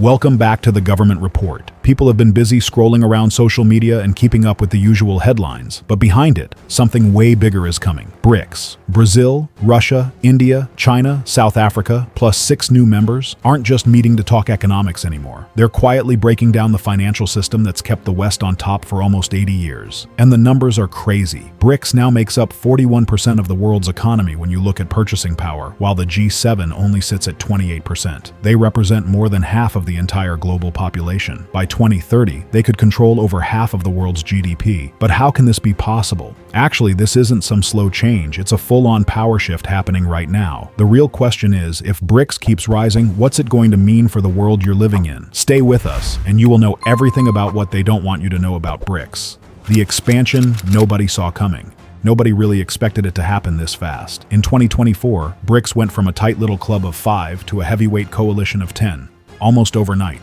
Welcome back to the government report. People have been busy scrolling around social media and keeping up with the usual headlines, but behind it, something way bigger is coming. BRICS. Brazil, Russia, India, China, South Africa, plus 6 new members aren't just meeting to talk economics anymore. They're quietly breaking down the financial system that's kept the West on top for almost 80 years. And the numbers are crazy. BRICS now makes up 41% of the world's economy when you look at purchasing power, while the G7 only sits at 28%. They represent more than half of the entire global population. By 2030, they could control over half of the world's GDP. But how can this be possible? Actually, this isn't some slow change, it's a full-on power shift happening right now. The real question is, if BRICS keeps rising, what's it going to mean for the world you're living in? Stay with us, and you will know everything about what they don't want you to know about BRICS. The expansion nobody saw coming. Nobody really expected it to happen this fast. In 2024, BRICS went from a tight little club of 5 to a heavyweight coalition of 10, almost overnight.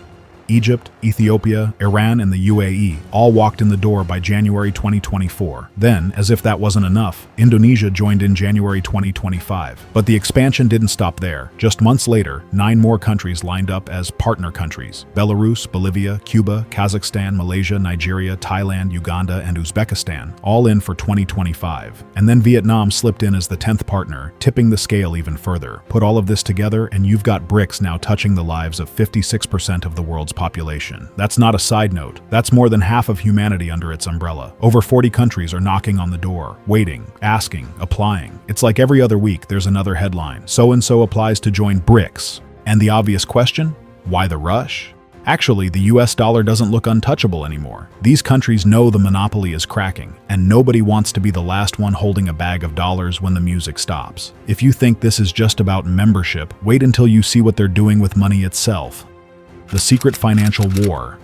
Egypt, Ethiopia, Iran, and the UAE all walked in the door by January 2024. Then, as if that wasn't enough, Indonesia joined in January 2025. But the expansion didn't stop there. Just months later, 9 more countries lined up as partner countries: Belarus, Bolivia, Cuba, Kazakhstan, Malaysia, Nigeria, Thailand, Uganda, and Uzbekistan, all in for 2025. And then Vietnam slipped in as the 10th partner, tipping the scale even further. Put all of this together, and you've got BRICS now touching the lives of 56% of the world's population. That's not a side note. That's more than half of humanity under its umbrella. Over 40 countries are knocking on the door, waiting, asking, applying. It's like every other week there's another headline. So-and-so applies to join BRICS. And the obvious question? Why the rush? Actually, the US dollar doesn't look untouchable anymore. These countries know the monopoly is cracking, and nobody wants to be the last one holding a bag of dollars when the music stops. If you think this is just about membership, wait until you see what they're doing with money itself. The secret financial war.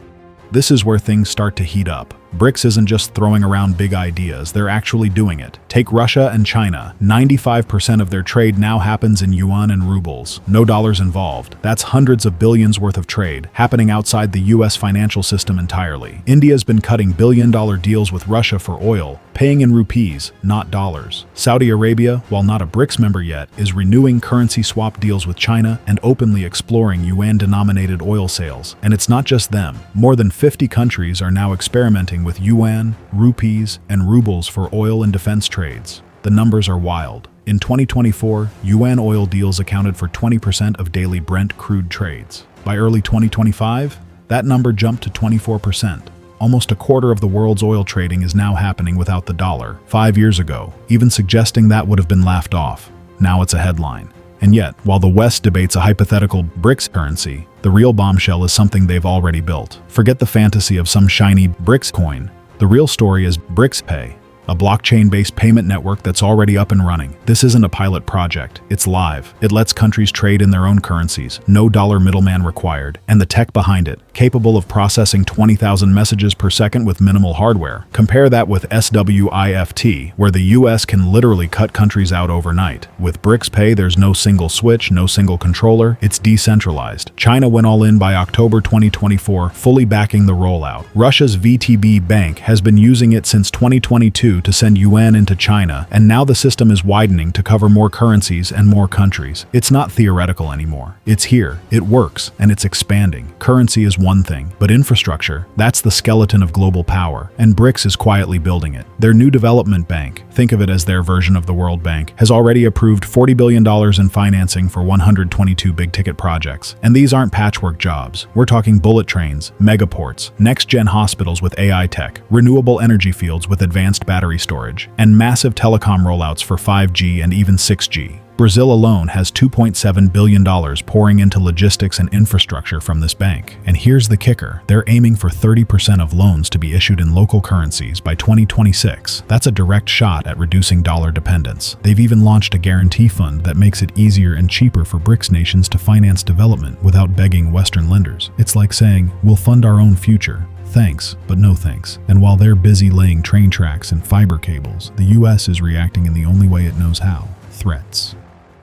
This is where things start to heat up. BRICS isn't just throwing around big ideas, they're actually doing it. Take Russia and China. 95% of their trade now happens in yuan and rubles. No dollars involved. That's hundreds of billions worth of trade, happening outside the US financial system entirely. India's been cutting billion-dollar deals with Russia for oil, paying in rupees, not dollars. Saudi Arabia, while not a BRICS member yet, is renewing currency swap deals with China and openly exploring yuan-denominated oil sales. And it's not just them. More than 50 countries are now experimenting with yuan, rupees, and rubles for oil and defense trades. The numbers are wild. In 2024, yuan oil deals accounted for 20% of daily Brent crude trades. By early 2025, that number jumped to 24%. Almost a quarter of the world's oil trading is now happening without the dollar. 5 years ago, even suggesting that would have been laughed off. Now it's a headline. And yet, while the West debates a hypothetical BRICS currency, the real bombshell is something they've already built. Forget the fantasy of some shiny BRICS coin. The real story is BRICS Pay, a blockchain-based payment network that's already up and running. This isn't a pilot project, it's live. It lets countries trade in their own currencies, no dollar middleman required, and the tech behind it, capable of processing 20,000 messages per second with minimal hardware. Compare that with SWIFT, where the US can literally cut countries out overnight. With BRICS Pay, there's no single switch, no single controller, it's decentralized. China went all in by October 2024, fully backing the rollout. Russia's VTB Bank has been using it since 2022 to send yuan into China, and now the system is widening to cover more currencies and more countries. It's not theoretical anymore. It's here, it works, and it's expanding. Currency is one thing, but infrastructure, that's the skeleton of global power, and BRICS is quietly building it. Their new development bank, think of it as their version of the World Bank, has already approved $40 billion in financing for 122 big-ticket projects. And these aren't patchwork jobs. We're talking bullet trains, megaports, next-gen hospitals with AI tech, renewable energy fields with advanced battery storage, and massive telecom rollouts for 5G and even 6G. Brazil alone has $2.7 billion pouring into logistics and infrastructure from this bank. And here's the kicker. They're aiming for 30% of loans to be issued in local currencies by 2026. That's a direct shot at reducing dollar dependence. They've even launched a guarantee fund that makes it easier and cheaper for BRICS nations to finance development without begging Western lenders. It's like saying, we'll fund our own future. Thanks, but no thanks. And while they're busy laying train tracks and fiber cables, the US is reacting in the only way it knows how: threats.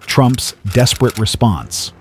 Trump's desperate response.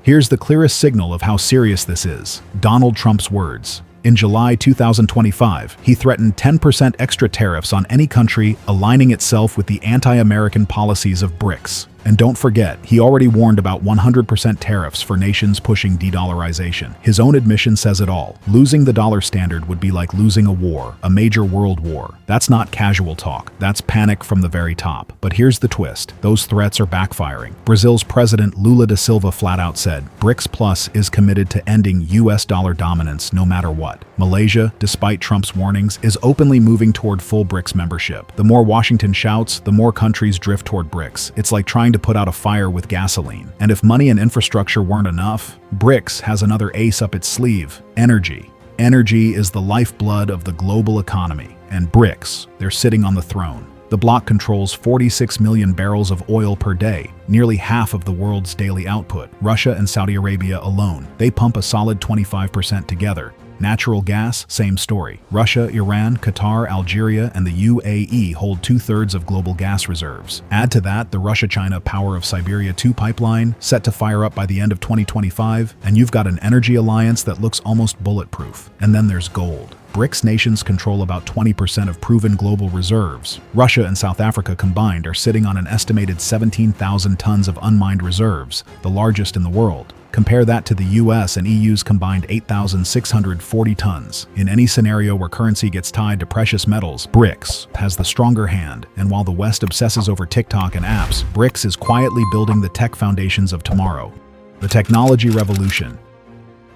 Here's the clearest signal of how serious this is. Donald Trump's words. In July 2025, he threatened 10% extra tariffs on any country aligning itself with the anti-American policies of BRICS. And don't forget, he already warned about 100% tariffs for nations pushing de-dollarization. His own admission says it all. Losing the dollar standard would be like losing a war, a major world war. That's not casual talk. That's panic from the very top. But here's the twist. Those threats are backfiring. Brazil's president Lula da Silva flat out said, BRICS Plus is committed to ending US dollar dominance no matter what. Malaysia, despite Trump's warnings, is openly moving toward full BRICS membership. The more Washington shouts, the more countries drift toward BRICS. It's like trying to put out a fire with gasoline. And if money and infrastructure weren't enough, BRICS has another ace up its sleeve: energy. Energy is the lifeblood of the global economy, and BRICS, they're sitting on the throne. The bloc controls 46 million barrels of oil per day, nearly half of the world's daily output. Russia and Saudi Arabia alone, they pump a solid 25% together. Natural gas, same story. Russia, Iran, Qatar, Algeria, and the UAE hold 2/3 of global gas reserves. Add to that the Russia-China Power of Siberia 2 pipeline, set to fire up by the end of 2025, and you've got an energy alliance that looks almost bulletproof. And then there's gold. BRICS nations control about 20% of proven global reserves. Russia and South Africa combined are sitting on an estimated 17,000 tons of unmined reserves, the largest in the world. Compare that to the US and EU's combined 8,640 tons. In any scenario where currency gets tied to precious metals, BRICS has the stronger hand. And while the West obsesses over TikTok and apps, BRICS is quietly building the tech foundations of tomorrow. The technology revolution.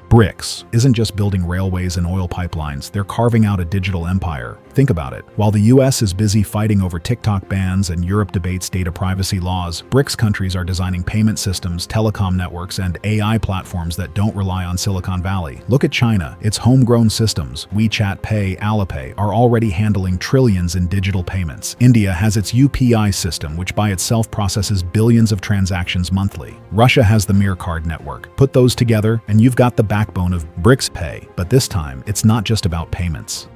BRICS isn't just building railways and oil pipelines, they're carving out a digital empire. Think about it. While the US is busy fighting over TikTok bans and Europe debates data privacy laws, BRICS countries are designing payment systems, telecom networks, and AI platforms that don't rely on Silicon Valley. Look at China. Its homegrown systems, WeChat Pay, Alipay, are already handling trillions in digital payments. India has its UPI system, which by itself processes billions of transactions monthly. Russia has the Mir card network. Put those together, and you've got the backbone of BRICS Pay. But this time, it's not just about payments.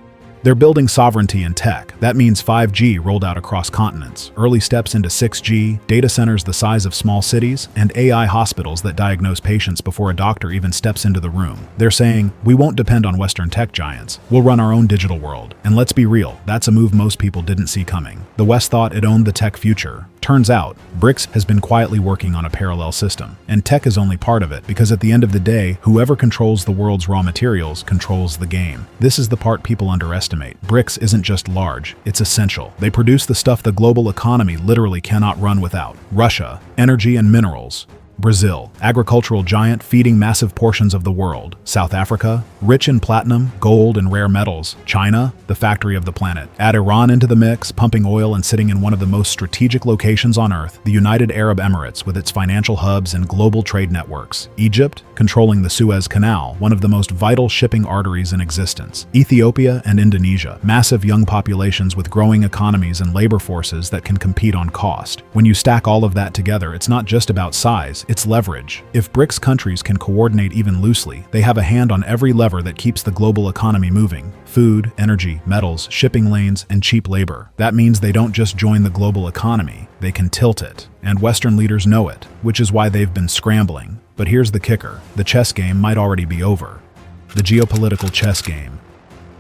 They're building sovereignty in tech. That means 5G rolled out across continents, early steps into 6G, data centers the size of small cities, and AI hospitals that diagnose patients before a doctor even steps into the room. They're saying, we won't depend on Western tech giants. We'll run our own digital world. And let's be real, that's a move most people didn't see coming. The West thought it owned the tech future. Turns out, BRICS has been quietly working on a parallel system. And tech is only part of it, because at the end of the day, whoever controls the world's raw materials controls the game. This is the part people underestimate. BRICS isn't just large, it's essential. They produce the stuff the global economy literally cannot run without. Russia, energy and minerals. Brazil, agricultural giant feeding massive portions of the world. South Africa, rich in platinum, gold, and rare metals. China, the factory of the planet. Add Iran into the mix, pumping oil and sitting in one of the most strategic locations on Earth. The United Arab Emirates, with its financial hubs and global trade networks. Egypt, controlling the Suez Canal, one of the most vital shipping arteries in existence. Ethiopia and Indonesia, massive young populations with growing economies and labor forces that can compete on cost. When you stack all of that together, it's not just about size, it's leverage. If BRICS countries can coordinate even loosely, they have a hand on every lever that keeps the global economy moving. Food, energy, metals, shipping lanes, and cheap labor. That means they don't just join the global economy, they can tilt it. And Western leaders know it, which is why they've been scrambling. But here's the kicker. The chess game might already be over. The geopolitical chess game.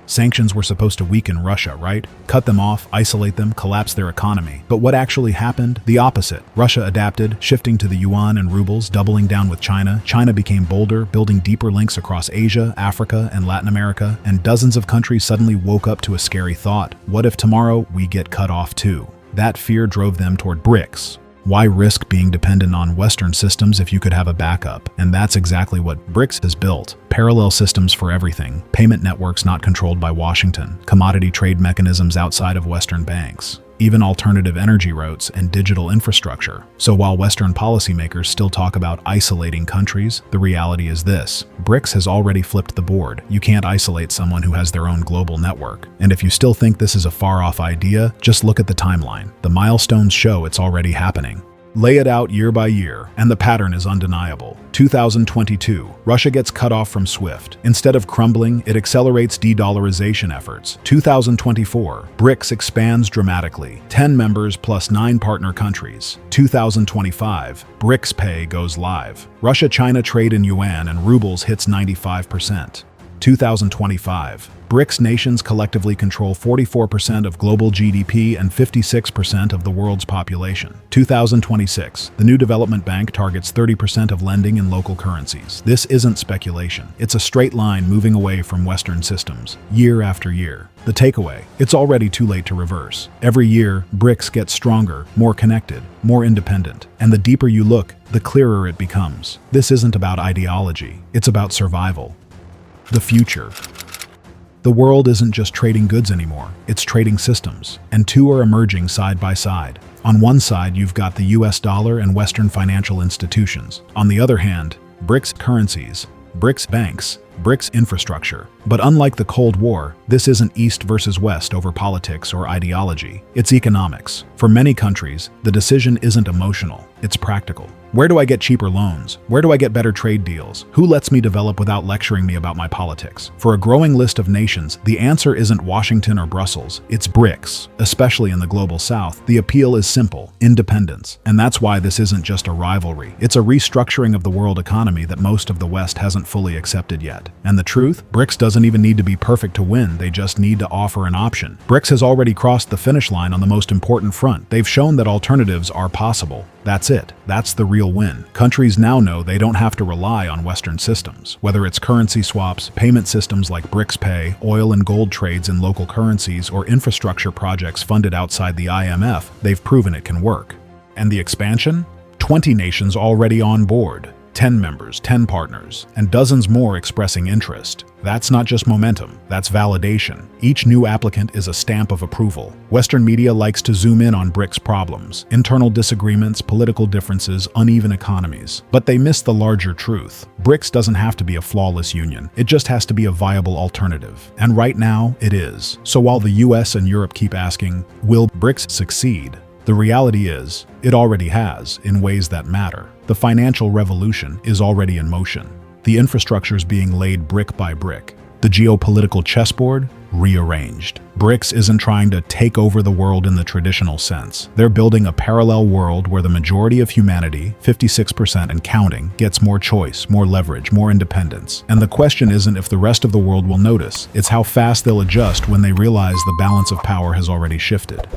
Sanctions were supposed to weaken Russia, right? Cut them off, isolate them, collapse their economy. But what actually happened? The opposite. Russia adapted, shifting to the yuan and rubles, doubling down with China. China became bolder, building deeper links across Asia, Africa, and Latin America, and dozens of countries suddenly woke up to a scary thought. What if tomorrow we get cut off too? That fear drove them toward BRICS. Why risk being dependent on Western systems if you could have a backup? And that's exactly what BRICS has built. Parallel systems for everything. Payment networks not controlled by Washington. Commodity trade mechanisms outside of Western banks. Even alternative energy routes and digital infrastructure. So while Western policymakers still talk about isolating countries, the reality is this. BRICS has already flipped the board. You can't isolate someone who has their own global network. And if you still think this is a far-off idea, just look at the timeline. The milestones show it's already happening. Lay it out year by year, and the pattern is undeniable. 2022, Russia gets cut off from SWIFT. Instead of crumbling, it accelerates de-dollarization efforts. 2024, BRICS expands dramatically. 10 members plus 9 partner countries. 2025, BRICS Pay goes live. Russia-China trade in yuan and rubles hits 95%. 2025, BRICS nations collectively control 44% of global GDP and 56% of the world's population. 2026, the new development bank targets 30% of lending in local currencies. This isn't speculation. It's a straight line moving away from Western systems, year after year. The takeaway: it's already too late to reverse. Every year, BRICS gets stronger, more connected, more independent. And the deeper you look, the clearer it becomes. This isn't about ideology. It's about survival. The future. The world isn't just trading goods anymore, it's trading systems, and two are emerging side by side. On one side, you've got the US dollar and Western financial institutions. On the other hand, BRICS currencies, BRICS banks, BRICS infrastructure. But unlike the Cold War, this isn't East versus West over politics or ideology. It's economics. For many countries, the decision isn't emotional, it's practical. Where do I get cheaper loans? Where do I get better trade deals? Who lets me develop without lecturing me about my politics? For a growing list of nations, the answer isn't Washington or Brussels, it's BRICS. Especially in the global south, the appeal is simple: independence. And that's why this isn't just a rivalry. It's a restructuring of the world economy that most of the West hasn't fully accepted yet. And the truth? BRICS doesn't even need to be perfect to win, they just need to offer an option. BRICS has already crossed the finish line on the most important front. They've shown that alternatives are possible. That's it. That's the real win. Countries now know they don't have to rely on Western systems. Whether it's currency swaps, payment systems like BRICS Pay, oil and gold trades in local currencies, or infrastructure projects funded outside the IMF, they've proven it can work. And the expansion? 20 nations already on board. 10 members, 10 partners, and dozens more expressing interest. That's not just momentum, that's validation. Each new applicant is a stamp of approval. Western media likes to zoom in on BRICS problems: internal disagreements, political differences, uneven economies. But they miss the larger truth. BRICS doesn't have to be a flawless union. It just has to be a viable alternative. And right now, it is. So while the US and Europe keep asking, will BRICS succeed? The reality is, it already has, in ways that matter. The financial revolution is already in motion. The infrastructure's being laid brick by brick. The geopolitical chessboard, rearranged. BRICS isn't trying to take over the world in the traditional sense. They're building a parallel world where the majority of humanity, 56% and counting, gets more choice, more leverage, more independence. And the question isn't if the rest of the world will notice, it's how fast they'll adjust when they realize the balance of power has already shifted.